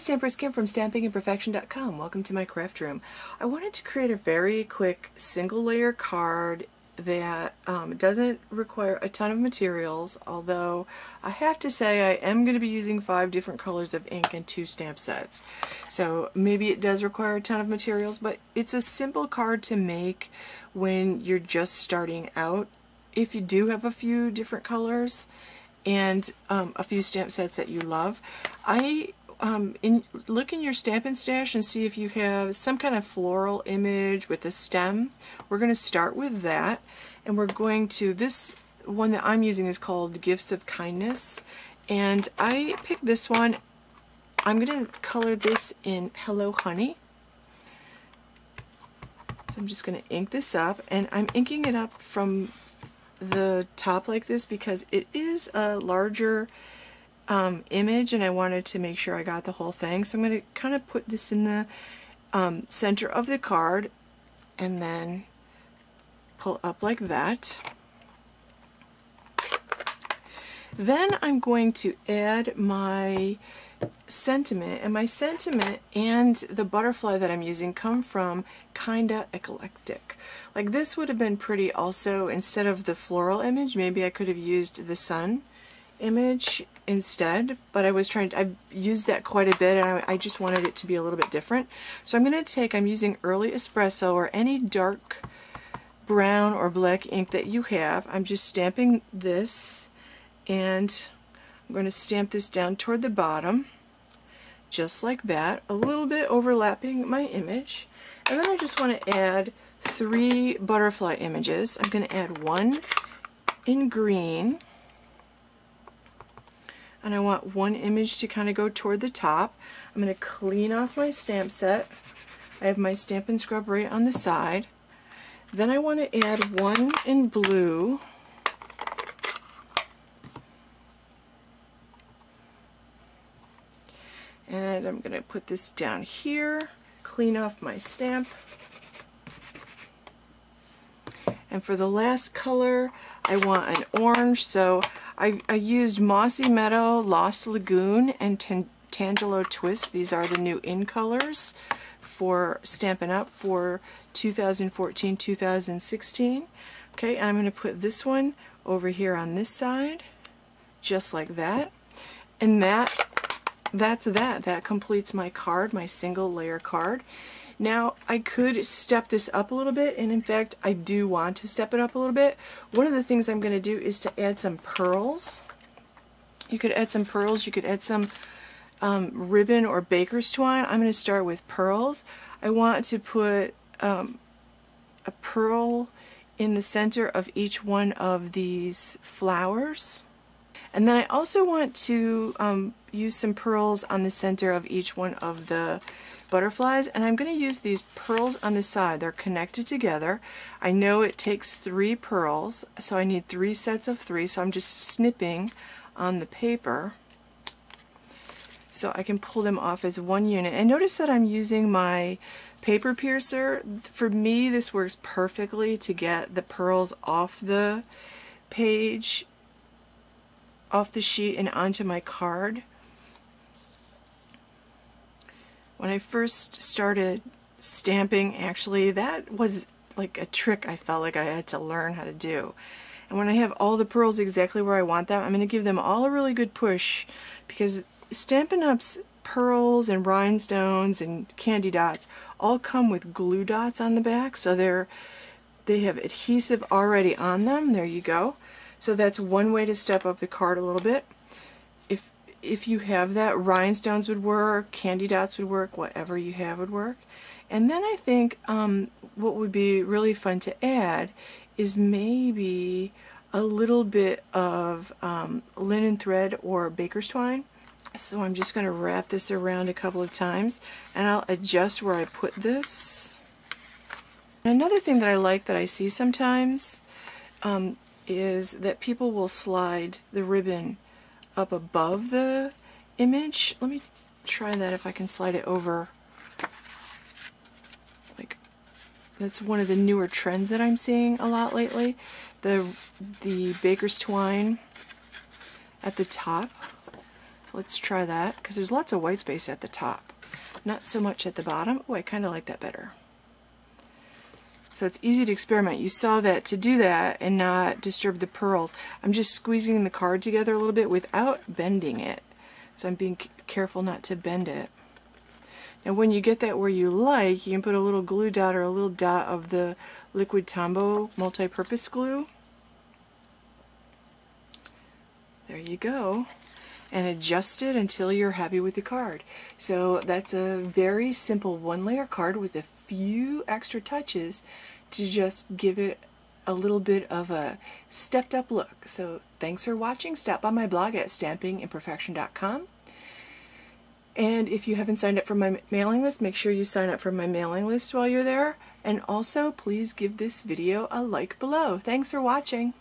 Stampers, Kim from stampingandperfection.com. Welcome to my craft room. I wanted to create a very quick single layer card that doesn't require a ton of materials, although I have to say I am going to be using 5 different colors of ink and 2 stamp sets. So maybe it does require a ton of materials, but it's a simple card to make when you're just starting out. If you do have a few different colors and a few stamp sets that you love, look in your Stampin' stash and see if you have some kind of floral image with a stem. We're going to start with that, and we're going to, this one that I'm using is called Gifts of Kindness, and I picked this one. I'm going to color this in Hello Honey. So I'm just going to ink this up, and I'm inking it up from the top like this because it is a larger image and I wanted to make sure I got the whole thing. So I'm going to kind of put this in the center of the card and then pull up like that. Then I'm going to add my sentiment, and my sentiment and the butterfly that I'm using come from Kinda Eclectic. Like, this would have been pretty also. Instead of the floral image, maybe I could have used the sun image instead, but I've used that quite a bit and I just wanted it to be a little bit different. So I'm going to take, I'm using Early Espresso or any dark brown or black ink that you have. I'm just stamping this, and I'm going to stamp this down toward the bottom just like that, a little bit overlapping my image. And then I just want to add 3 butterfly images. I'm going to add one in green, and I want one image to kind of go toward the top. I'm going to clean off my stamp set. I have my Stampin' Scrub right on the side. Then I want to add one in blue. And I'm going to put this down here, clean off my stamp. And for the last color, I want an orange, so I used Mossy Meadow, Lost Lagoon, and Tangelo Twist. These are the new in colors for Stampin' Up! For 2014-2016. Okay, and I'm going to put this one over here on this side, just like that. And that's that. That completes my card, my single layer card. Now, I could step this up a little bit, and in fact, I do want to step it up a little bit. One of the things I'm going to do is to add some pearls. You could add some pearls, you could add some ribbon or baker's twine. I'm going to start with pearls. I want to put a pearl in the center of each one of these flowers. And then I also want to use some pearls on the center of each one of the butterflies, and I'm going to use these pearls on the side. They're connected together. I know it takes 3 pearls, so I need 3 sets of 3, so I'm just snipping on the paper so I can pull them off as one unit. And notice that I'm using my paper piercer. For me, this works perfectly to get the pearls off the page, off the sheet, and onto my card. When I first started stamping, actually, that was like a trick I felt like I had to learn how to do. And when I have all the pearls exactly where I want them, I'm going to give them all a really good push, because Stampin' Up's pearls and rhinestones and candy dots all come with glue dots on the back, so they have adhesive already on them. There you go. So that's one way to step up the card a little bit. If you have that, rhinestones would work, candy dots would work, whatever you have would work. And then I think what would be really fun to add is maybe a little bit of linen thread or baker's twine. So I'm just going to wrap this around a couple of times, and I'll adjust where I put this. And another thing that I like that I see sometimes is that people will slide the ribbon up above the image. Let me try that, if I can slide it over. Like, that's one of the newer trends that I'm seeing a lot lately. The baker's twine at the top. So So let's try that, because there's lots of white space at the top. Not so much at the bottom. Oh, I kind of like that better. So it's easy to experiment. You saw that to do that and not disturb the pearls, I'm just squeezing the card together a little bit without bending it. So I'm being careful not to bend it. Now when you get that where you like, you can put a little glue dot or a little dot of the liquid Tombow multi-purpose glue. There you go. And adjust it until you're happy with the card. So that's a very simple one-layer card with a few extra touches to just give it a little bit of a stepped up look. So thanks for watching. Stop by my blog at stampingimperfection.com. And if you haven't signed up for my mailing list, make sure you sign up for my mailing list while you're there. And also, please give this video a like below. Thanks for watching.